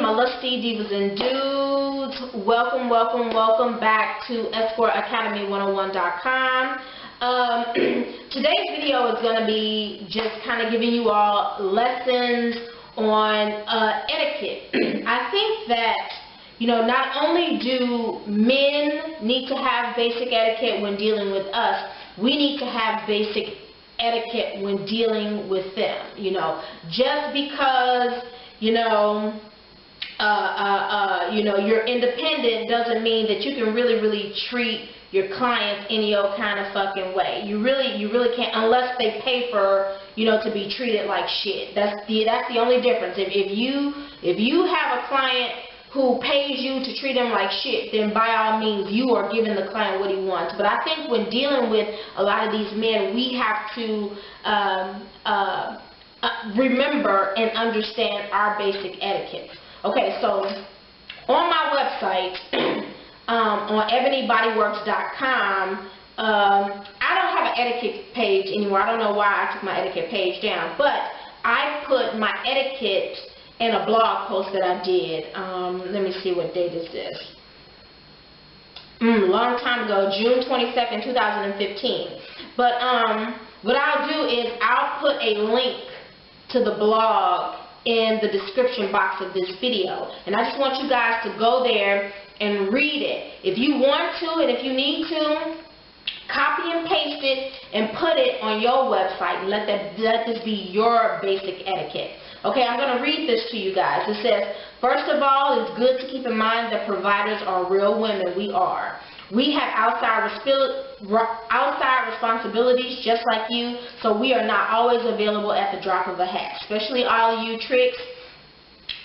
my lusty divas and dudes. Welcome, welcome, welcome back to EscortAcademy101.com. Today's video is going to be just kind of giving you all lessons on etiquette. I think that, you know, not only do men need to have basic etiquette when dealing with us, we need to have basic etiquette when dealing with them. You know, just because, you're independent doesn't mean that you can really treat your clients any old kind of fucking way. You really can't, unless they pay for, to be treated like shit. That's the only difference. If you have a client who pays you to treat him like shit, then by all means you are giving the client what he wants. But I think when dealing with a lot of these men, we have to remember and understand our basic etiquette. Okay, so on my website, on ebonybodyworks.com, I don't have an etiquette page anymore. I don't know why I took my etiquette page down, but I put my etiquette in a blog post that I did. Let me see, what date is this? Long time ago, June 22nd, 2015. But what I'll do is I'll put a link to the blog in the description box of this video, and I just want you guys to go there and read it. If you want to, and if you need to, copy and paste it and put it on your website, and let this be your basic etiquette. Okay, I'm going to read this to you guys. It says, first of all, it's good to keep in mind that providers are real women. We are. We have outside responsibilities just like you, so we are not always available at the drop of a hat. Especially all of you tricks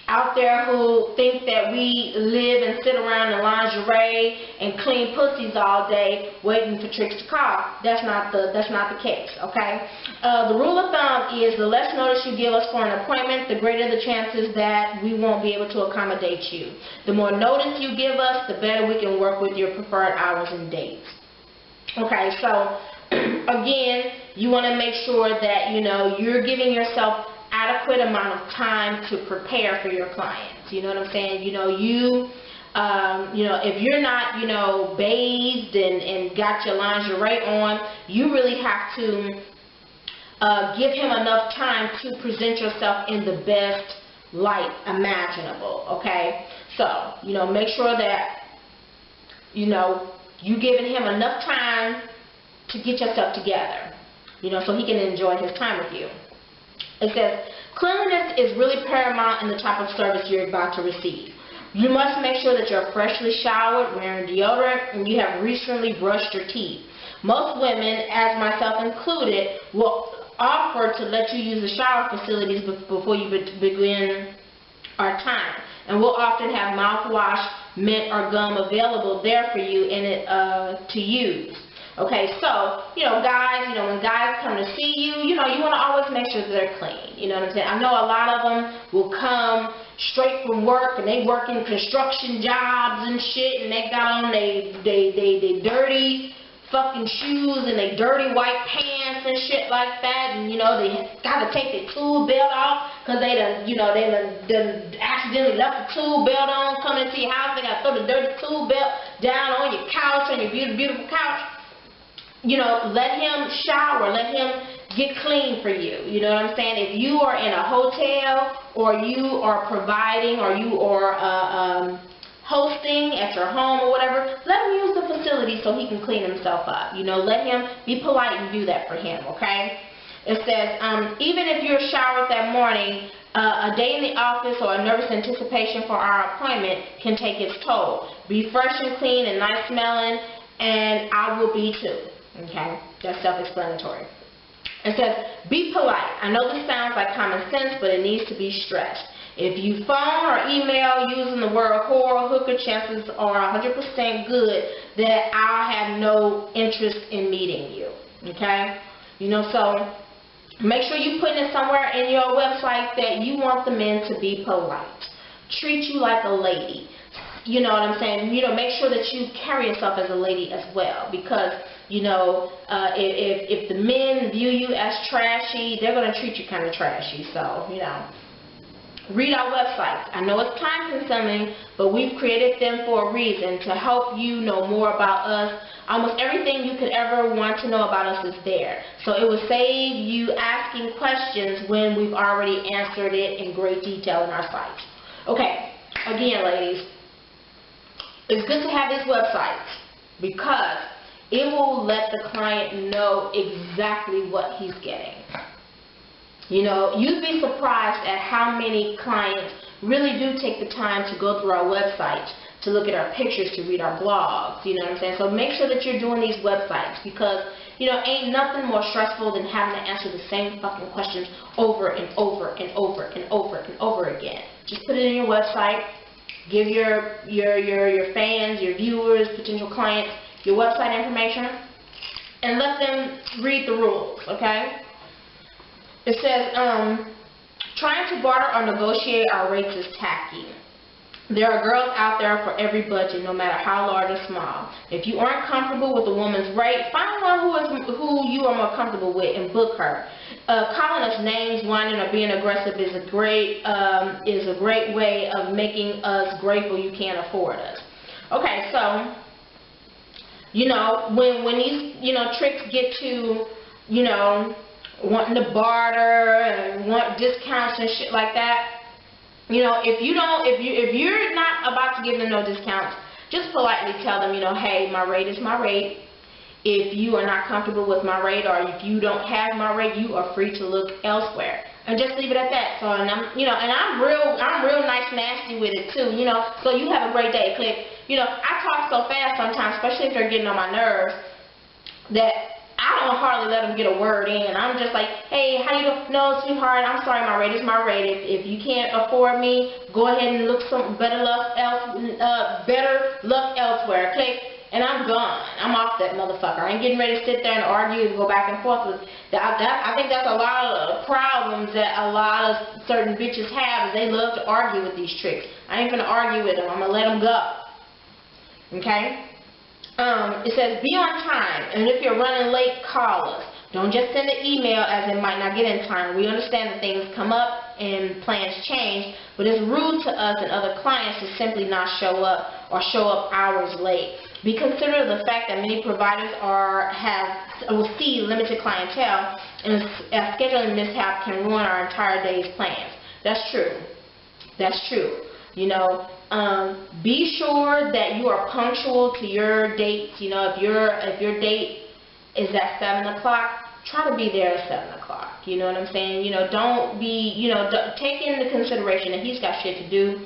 out there who think that we live and sit around in lingerie and clean pussies all day waiting for tricks to call. That's not the case, okay? The rule of thumb is the less notice you give us for an appointment, the greater the chances that we won't be able to accommodate you. The more notice you give us, the better we can work with your preferred hours and dates. Okay, so again, you want to make sure that you're giving yourself adequate amount of time to prepare for your clients. You know what I'm saying? If you're not, bathed and got your lingerie on, you really have to give him enough time to present yourself in the best light imaginable. Okay? So, make sure that, you giving him enough time to get yourself together, so he can enjoy his time with you. It says, cleanliness is really paramount in the type of service you're about to receive. You must make sure that you're freshly showered, wearing deodorant, and you have recently brushed your teeth. Most women, as myself included, will offer to let you use the shower facilities before you begin our time. And we'll often have mouthwash, mint, or gum available there for you to use. Okay, so, guys, when guys come to see you, you want to always make sure that they're clean. You know what I'm saying? I know a lot of them will come straight from work, and they work in construction jobs and shit, and they got on they dirty fucking shoes and they dirty white pants and shit like that, and, they gotta take their tool belt off, because they done accidentally left the tool belt on, coming into your house, they gotta throw the dirty tool belt down on your couch, on your beautiful couch. Let him shower, let him get clean for you. You know what I'm saying? If you are in a hotel, or you are providing, or you are hosting at your home or whatever, let him use the facility so he can clean himself up. Let him be polite and do that for him, okay? It says, even if you're showered that morning, a day in the office or a nervous anticipation for our appointment can take its toll. Be fresh and clean and nice smelling, and I will be too. Okay, that's self-explanatory. It says, be polite. I know this sounds like common sense, but it needs to be stressed. If you phone or email using the word whore or hooker, chances are 100% good that I'll have no interest in meeting you. Okay? So make sure you put it somewhere in your website that you want the men to be polite. Treat you like a lady. You know what I'm saying? Make sure that you carry yourself as a lady as well, because if the men view you as trashy, they're going to treat you kind of trashy. So, read our websites. I know it's time consuming, but we've created them for a reason, to help you know more about us. Almost everything you could ever want to know about us is there. So it will save you asking questions when we've already answered it in great detail in our site. Okay, again, ladies, it's good to have these websites because it will let the client know exactly what he's getting. You know, you'd be surprised at how many clients really do take the time to go through our website, to look at our pictures, to read our blogs, you know what I'm saying? So make sure that you're doing these websites because, you know, ain't nothing more stressful than having to answer the same fucking questions over and over and over and over and over again. Just put it in your website, give your fans, your viewers, potential clients, your website information, and let them read the rules, okay? It says, trying to barter or negotiate our rates is tacky. There are girls out there for every budget, no matter how large or small. If you aren't comfortable with a woman's rate, find one who you are more comfortable with and book her. Calling us names, whining, or being aggressive is a great way of making us grateful you can't afford us. Okay, so you know, when these, you know, tricks get to, you know, wanting to barter and want discounts and shit like that, you know, if you're not about to give them no discounts, just politely tell them, you know, hey, my rate is my rate. If you are not comfortable with my rate, or if you don't have my rate, you are free to look elsewhere. And just leave it at that. So, and I'm real nice, nasty with it too, you know. So you have a great day. Click. You know, I talk so fast sometimes, especially if they're getting on my nerves, that I don't hardly let them get a word in. I'm just like, hey, how you doing? No, sweetheart, I'm sorry, my rate is my rate. If you can't afford me, go ahead and look some better luck elsewhere. Click. And I'm gone. I'm off that motherfucker. I ain't getting ready to sit there and argue and go back and forth with that. I think that's a lot of problems that a lot of certain bitches have, is they love to argue with these tricks. I ain't gonna argue with them. I'm gonna let them go. Okay? It says be on time, and if you're running late, call us. Don't just send an email, as it might not get in time. We understand that things come up and plans change, but it's rude to us and other clients to simply not show up or show up hours late. Be considerate of the fact that many providers will see limited clientele, and a scheduling mishap can ruin our entire day's plans. That's true. That's true. You know, be sure that you are punctual to your dates. You know, if your date is at 7 o'clock, try to be there at 7 o'clock. You know what I'm saying? You know, don't be, you know, take into consideration that he's got shit to do.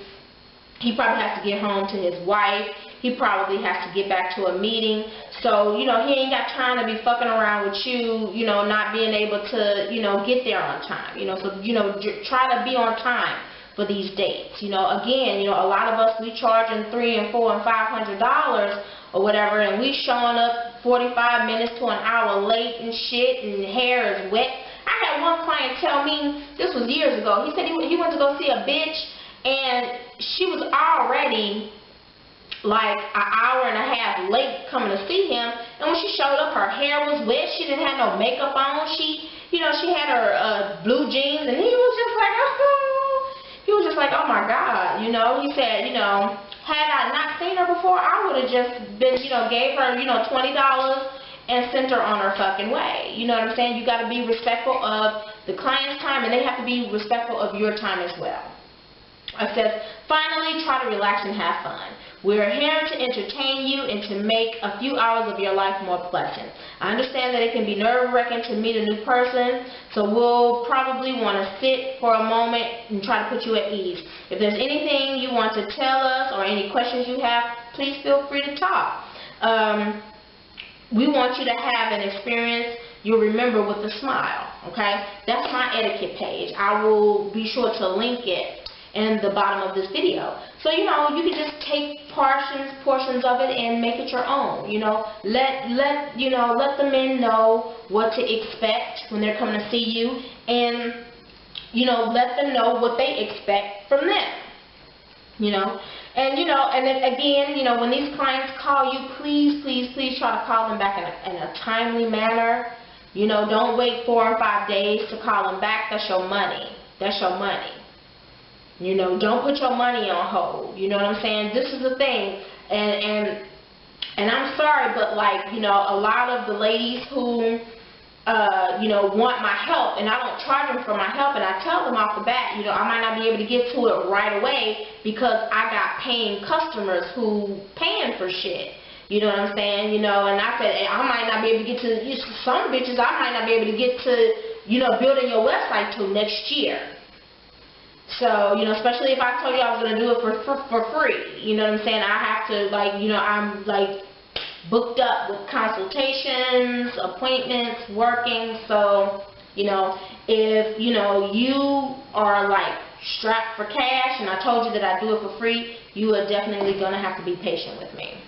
He probably has to get home to his wife. He probably has to get back to a meeting. So, you know, he ain't got time to be fucking around with you, you know, not being able to, you know, get there on time. You know, so, you know, try to be on time for these dates. You know, again, you know, a lot of us, we charging $300 and $400 and $500 or whatever, and we showing up 45 minutes to an hour late and shit, and hair is wet. I had one client tell me, this was years ago, he said he went to go see a bitch, and she was already like an hour and a half late coming to see him, and when she showed up, her hair was wet, she didn't have no makeup on, she had her blue jeans, and he was just like, oh my God, you know, he said, you know, had I not seen her before, I would have just been, you know, gave her, you know, $20 and sent her on her fucking way. You know what I'm saying? You got to be respectful of the client's time, and they have to be respectful of your time as well. It says, finally, try to relax and have fun. We're here to entertain you and to make a few hours of your life more pleasant. I understand that it can be nerve-wracking to meet a new person, so we'll probably want to sit for a moment and try to put you at ease. If there's anything you want to tell us or any questions you have, please feel free to talk. We want you to have an experience you'll remember with a smile, okay? That's my etiquette page. I will be sure to link it in the bottom of this video. So, you know, you can just take portions of it and make it your own. You know, let the men know what to expect when they're coming to see you, and, you know, let them know what they expect from them. You know, and then again, you know, when these clients call you, please try to call them back in a timely manner. You know, don't wait 4 or 5 days to call them back. That's your money. That's your money. You know, don't put your money on hold. You know what I'm saying? This is the thing. And I'm sorry, but like, you know, a lot of the ladies who, you know, want my help, and I don't charge them for my help, and I tell them off the bat, you know, I might not be able to get to it right away because I got paying customers who paying for shit. You know what I'm saying? You know, and I said, I might not be able to get to, some bitches, I might not be able to get to, you know, building your website till next year. So, you know, especially if I told you I was going to do it for free. You know what I'm saying? I have to, like, you know, I'm, like, booked up with consultations, appointments, working. So, you know, if, you know, you are, like, strapped for cash and I told you that I do it for free, you are definitely going to have to be patient with me.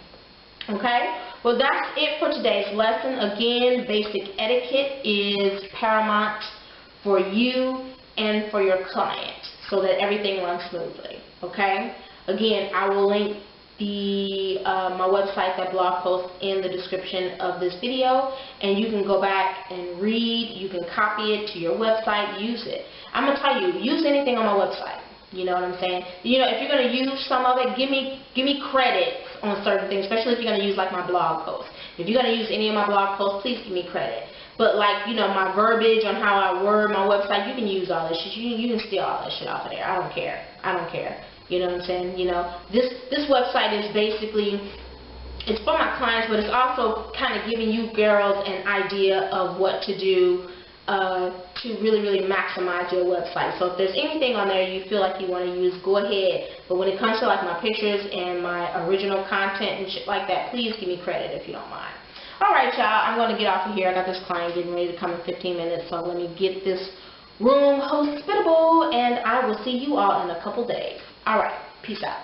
Okay? Well, that's it for today's lesson. Again, basic etiquette is paramount for you and for your client so that everything runs smoothly. Okay? Again, I will link my website, that blog post, in the description of this video, and you can go back and read. You can copy it to your website, use it. I'm going to tell you, use anything on my website. You know what I'm saying? You know, if you're going to use some of it, give me credit on certain things, especially if you're going to use like my blog post. If you're going to use any of my blog posts, please give me credit. But like, you know, my verbiage on how I word my website, you can use all this shit. You can steal all this shit off of there. I don't care. I don't care. You know what I'm saying? You know, this website is basically, it's for my clients, but it's also kind of giving you girls an idea of what to do to really maximize your website. So if there's anything on there you feel like you want to use, go ahead. But when it comes to like my pictures and my original content and shit like that, please give me credit if you don't mind. Alright, y'all, I'm going to get off of here. I got this client getting ready to come in 15 minutes, so let me get this room hospitable, and I will see you all in a couple days. Alright, peace out.